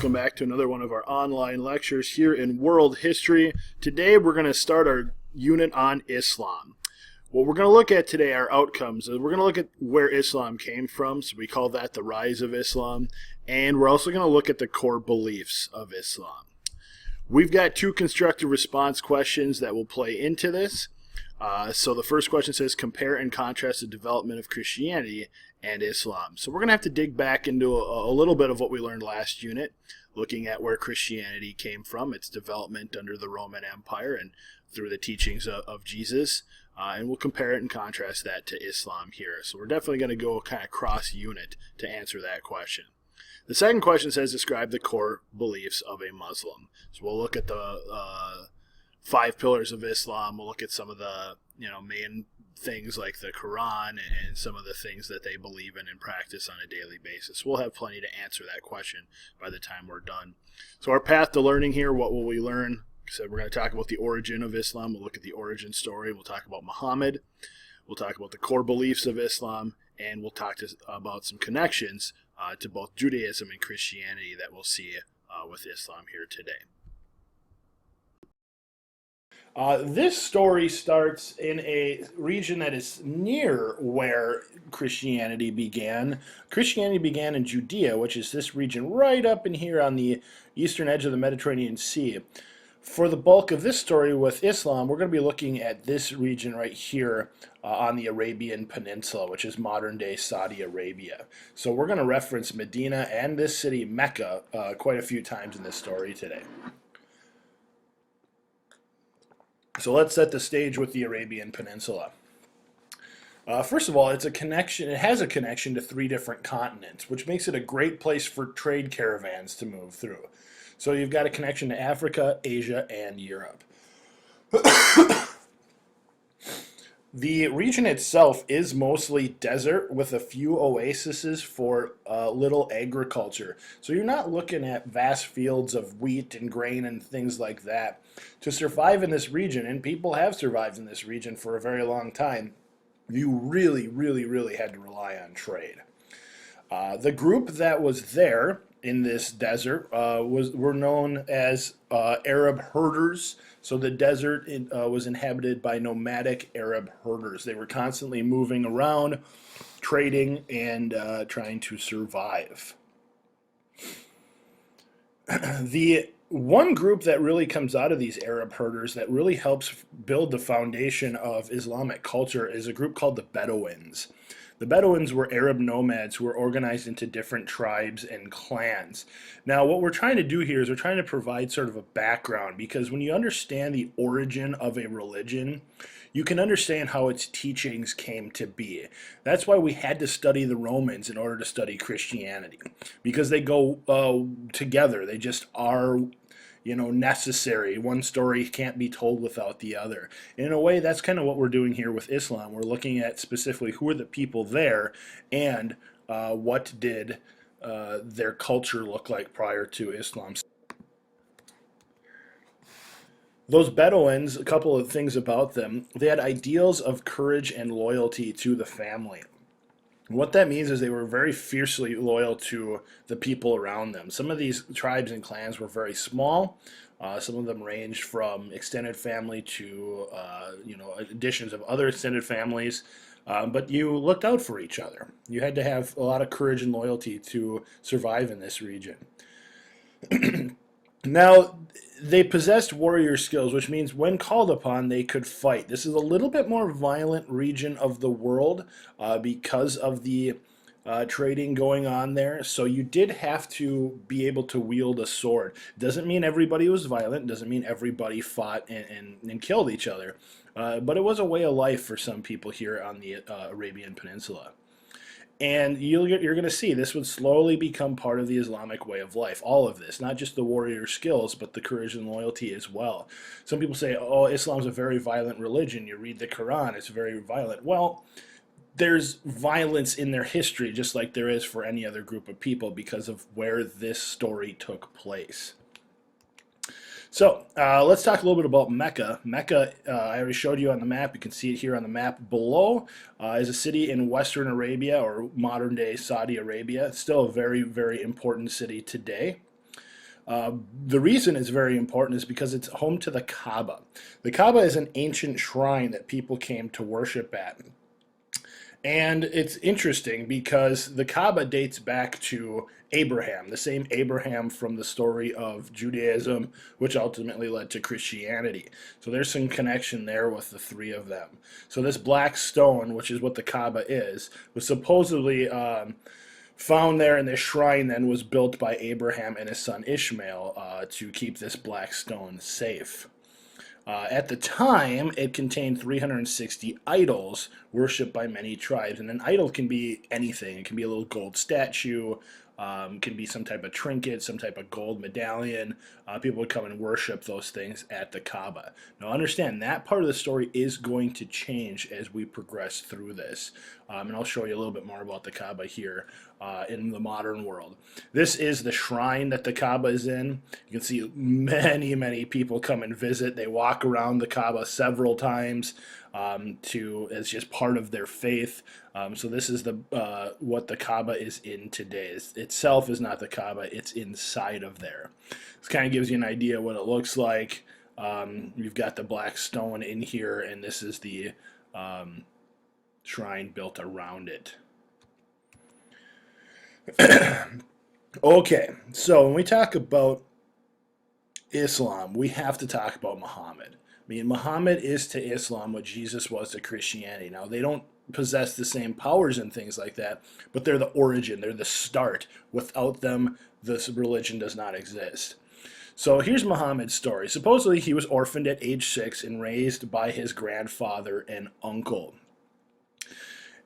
welcome back to another one of our online lectures here in world history. Today we're going to start our unit on Islam. What we're going to look at today are outcomes. We're going to look at where Islam came from, so we call that the rise of Islam, and we're also going to look at the core beliefs of Islam. We've got two constructive response questions that will play into this. So the first question says, compare and contrast the development of Christianity and Islam. So we're going to have to dig back into a little bit of what we learned last unit, looking at where Christianity came from, its development under the Roman Empire and through the teachings of Jesus. And we'll compare it and contrast that to Islam here. So we're definitely going to go kind of cross-unit to answer that question. The second question says, describe the core beliefs of a Muslim. So we'll look at the 5 pillars of Islam. We'll look at some of the main things like the Quran and some of the things that they believe in and practice on a daily basis. We'll have plenty to answer that question by the time we're done. So our path to learning here, what will we learn? Like I said, we're going to talk about the origin of Islam. We'll look at the origin story. We'll talk about Muhammad. We'll talk about the core beliefs of Islam. And we'll talk about some connections to both Judaism and Christianity that we'll see with Islam here today. This story starts in a region that is near where Christianity began. Christianity began in Judea, which is this region right up in here on the eastern edge of the Mediterranean Sea. For the bulk of this story with Islam, we're going to be looking at this region right here on the Arabian Peninsula, which is modern-day Saudi Arabia. So we're going to reference Medina and this city, Mecca, quite a few times in this story today. So let's set the stage with the Arabian Peninsula. First of all, it has a connection to 3 different continents, which makes it a great place for trade caravans to move through. So you've got a connection to Africa, Asia, and Europe. The region itself is mostly desert with a few oases for little agriculture. So you're not looking at vast fields of wheat and grain and things like that. To survive in this region, and people have survived in this region for a very long time, you really, really, really had to rely on trade. The group that was there in this desert were known as Arab herders. So the desert was inhabited by nomadic Arab herders. They were constantly moving around, trading, and trying to survive. The one group that really comes out of these Arab herders that really helps build the foundation of Islamic culture is a group called the Bedouins. The Bedouins were Arab nomads who were organized into different tribes and clans. Now, what we're trying to do here is we're trying to provide sort of a background, because when you understand the origin of a religion, you can understand how its teachings came to be. That's why we had to study the Romans in order to study Christianity, because they go together. They just are necessary. One story can't be told without the other. In a way, that's kind of what we're doing here with Islam. We're looking at specifically who are the people there and what did their culture look like prior to Islam. Those Bedouins, a couple of things about them, they had ideals of courage and loyalty to the family. What that means is they were very fiercely loyal to the people around them. Some of these tribes and clans were very small. Some of them ranged from extended family to additions of other extended families. But you looked out for each other. You had to have a lot of courage and loyalty to survive in this region. Now, they possessed warrior skills, which means when called upon, they could fight. This is a little bit more violent region of the world because of the trading going on there. So you did have to be able to wield a sword. Doesn't mean everybody was violent. Doesn't mean everybody fought and killed each other. But it was a way of life for some people here on the Arabian Peninsula. And you're going to see this would slowly become part of the Islamic way of life. All of this, not just the warrior skills, but the courage and loyalty as well. Some people say, oh, Islam's a very violent religion. You read the Quran, it's very violent. Well, there's violence in their history, just like there is for any other group of people, because of where this story took place. So let's talk a little bit about Mecca. Mecca, I already showed you on the map. You can see it here on the map below. Is a city in Western Arabia, or modern-day Saudi Arabia. It's still a very, very important city today. The reason it's very important is because it's home to the Kaaba. The Kaaba is an ancient shrine that people came to worship at. And it's interesting because the Kaaba dates back to Abraham, the same Abraham from the story of Judaism, which ultimately led to Christianity. So there's some connection there with the three of them. So this black stone, which is what the Kaaba is, was supposedly found there in this shrine, then was built by Abraham and his son Ishmael to keep this black stone safe. At the time, it contained 360 idols worshipped by many tribes. And an idol can be anything. It can be a little gold statue, can be some type of trinket, some type of gold medallion. People would come and worship those things at the Kaaba. Now, understand that part of the story is going to change as we progress through this. And I'll show you a little bit more about the Kaaba here in the modern world. This is the shrine that the Kaaba is in. You can see many, many people come and visit. They walk around the Kaaba several times as just part of their faith. So this is what the Kaaba is in today. Itself is not the Kaaba, it's inside of there. This kind of gives you an idea what it looks like. You've got the black stone in here, and this is the shrine built around it. Okay, so when we talk about Islam, we have to talk about Muhammad. I mean, Muhammad is to Islam what Jesus was to Christianity. Now, they don't possess the same powers and things like that, but they're the origin, they're the start. Without them, this religion does not exist. So here's Muhammad's story. Supposedly, he was orphaned at age 6 and raised by his grandfather and uncle.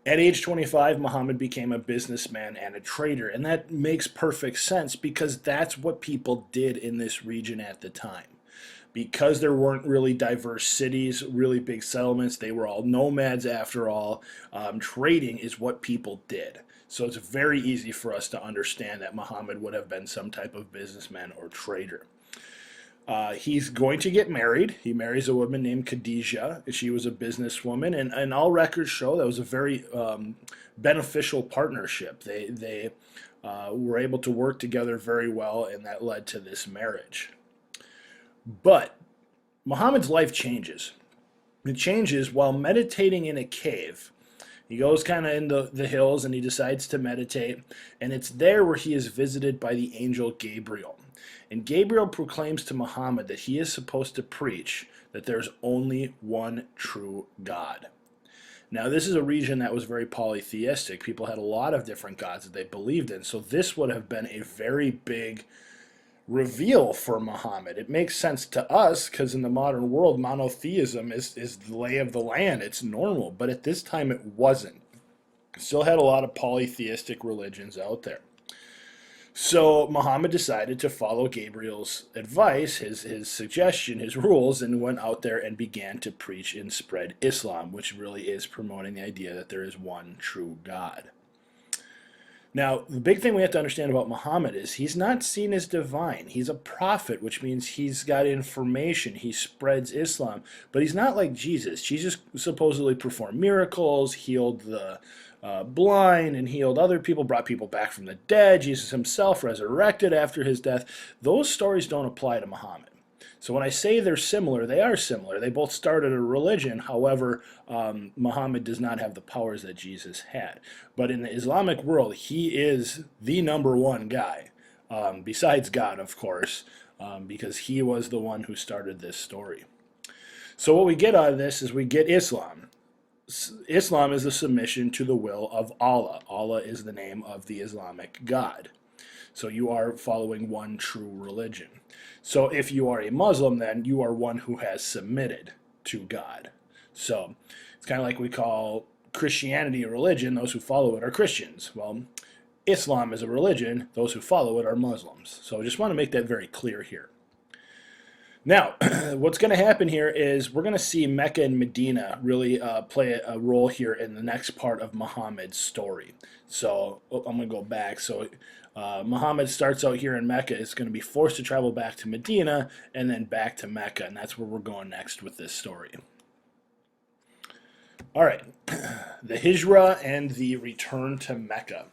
At age 25, Muhammad became a businessman and a trader, and that makes perfect sense because that's what people did in this region at the time. Because there weren't really diverse cities, really big settlements, they were all nomads after all. Trading is what people did. So it's very easy for us to understand that Muhammad would have been some type of businessman or trader. He's going to get married. He marries a woman named Khadijah. She was a businesswoman, and all records show that was a very beneficial partnership. They were able to work together very well, and that led to this marriage. But Muhammad's life changes. It changes while meditating in a cave. He goes kind of in the hills and he decides to meditate, and it's there where he is visited by the angel Gabriel. And Gabriel proclaims to Muhammad that he is supposed to preach that there's only one true God. Now, this is a region that was very polytheistic. People had a lot of different gods that they believed in, so this would have been a very big reveal for Muhammad. It makes sense to us because in the modern world, monotheism is the lay of the land. It's normal, but at this time it wasn't. Still had a lot of polytheistic religions out there. So Muhammad decided to follow Gabriel's advice, his suggestion, his rules, and went out there and began to preach and spread Islam, which really is promoting the idea that there is one true God. Now, the big thing we have to understand about Muhammad is he's not seen as divine. He's a prophet, which means he's got information. He spreads Islam, but he's not like Jesus. Jesus supposedly performed miracles, healed the blind, and healed other people, brought people back from the dead. Jesus himself resurrected after his death. Those stories don't apply to Muhammad. So when I say they're similar, they are similar. They both started a religion. However, Muhammad does not have the powers that Jesus had. But in the Islamic world, he is the number one guy, besides God, of course, because he was the one who started this story. So what we get out of this is we get Islam. Islam is a submission to the will of Allah. Allah is the name of the Islamic God. So you are following one true religion. So if you are a Muslim, then you are one who has submitted to God. So it's kind of like we call Christianity a religion. Those who follow it are Christians. Well, Islam is a religion. Those who follow it are Muslims. So I just want to make that very clear here. Now, what's going to happen here is we're going to see Mecca and Medina really play a role here in the next part of Muhammad's story. So I'm going to go back. So Muhammad starts out here in Mecca. Is going to be forced to travel back to Medina and then back to Mecca. And that's where we're going next with this story. All right, the Hijrah and the return to Mecca.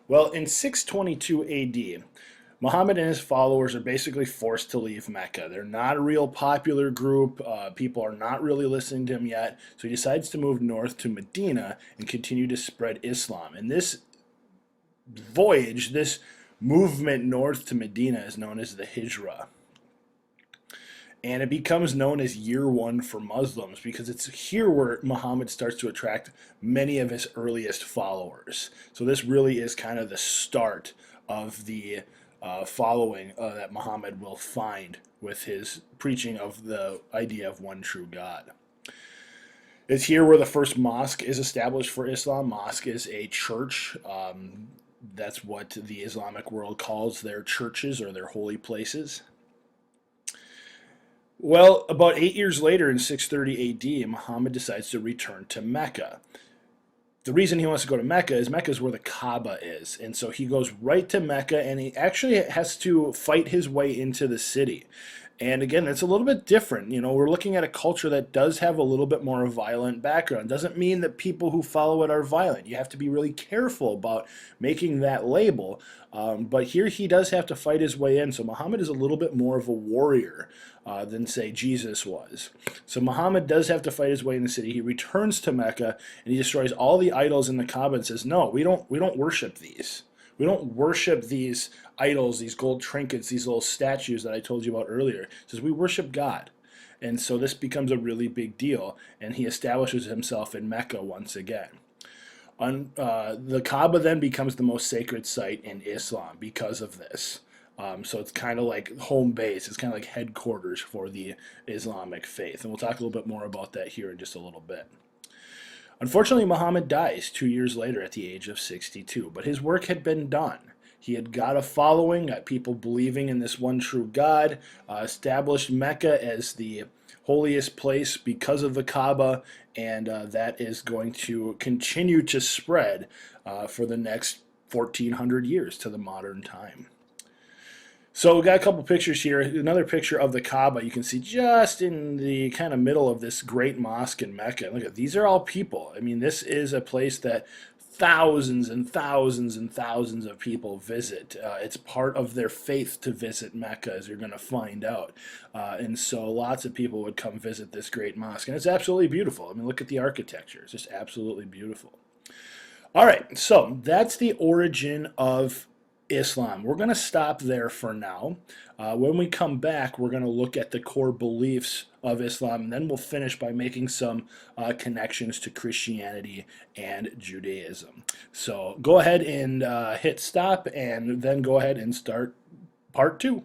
Well, in 622 AD, Muhammad and his followers are basically forced to leave Mecca. They're not a real popular group. People are not really listening to him yet. So he decides to move north to Medina and continue to spread Islam. And this voyage, this movement north to Medina, is known as the Hijrah. And it becomes known as year one for Muslims because it's here where Muhammad starts to attract many of his earliest followers. So this really is kind of the start of the following that Muhammad will find with his preaching of the idea of one true God. It's here where the first mosque is established for Islam. Mosque is a church. That's what the Islamic world calls their churches or their holy places. Well, about 8 years later in 630 AD, Muhammad decides to return to Mecca. The reason he wants to go to Mecca is where the Kaaba is. And so he goes right to Mecca, and he actually has to fight his way into the city. And again, it's a little bit different. You know, we're looking at a culture that does have a little bit more of a violent background. Doesn't mean that people who follow it are violent. You have to be really careful about making that label. But here he does have to fight his way in. So Muhammad is a little bit more of a warrior than, say, Jesus was. So Muhammad does have to fight his way in the city. He returns to Mecca and he destroys all the idols in the Kaaba and says, "No, we don't worship these. We don't worship these idols, these gold trinkets, these little statues that I told you about earlier." He says, "We worship God." And so this becomes a really big deal, and he establishes himself in Mecca once again. The Kaaba then becomes the most sacred site in Islam because of this. So it's kind of like home base. It's kind of like headquarters for the Islamic faith. And we'll talk a little bit more about that here in just a little bit. Unfortunately, Muhammad dies 2 years later at the age of 62, but his work had been done. He had got a following, got people believing in this one true God, established Mecca as the holiest place because of the Kaaba, and that is going to continue to spread for the next 1400 years to the modern time. So we got a couple pictures here. Another picture of the Kaaba. You can see just in the kind of middle of this great mosque in Mecca. Look at these are all people. I mean, this is a place that thousands and thousands and thousands of people visit. It's part of their faith to visit Mecca, as you're going to find out. And so lots of people would come visit this great mosque. And it's absolutely beautiful. I mean, look at the architecture. It's just absolutely beautiful. All right, so that's the origin of Islam. We're going to stop there for now. When we come back, we're going to look at the core beliefs of Islam, and then we'll finish by making some connections to Christianity and Judaism. So go ahead and hit stop, and then go ahead and start part 2.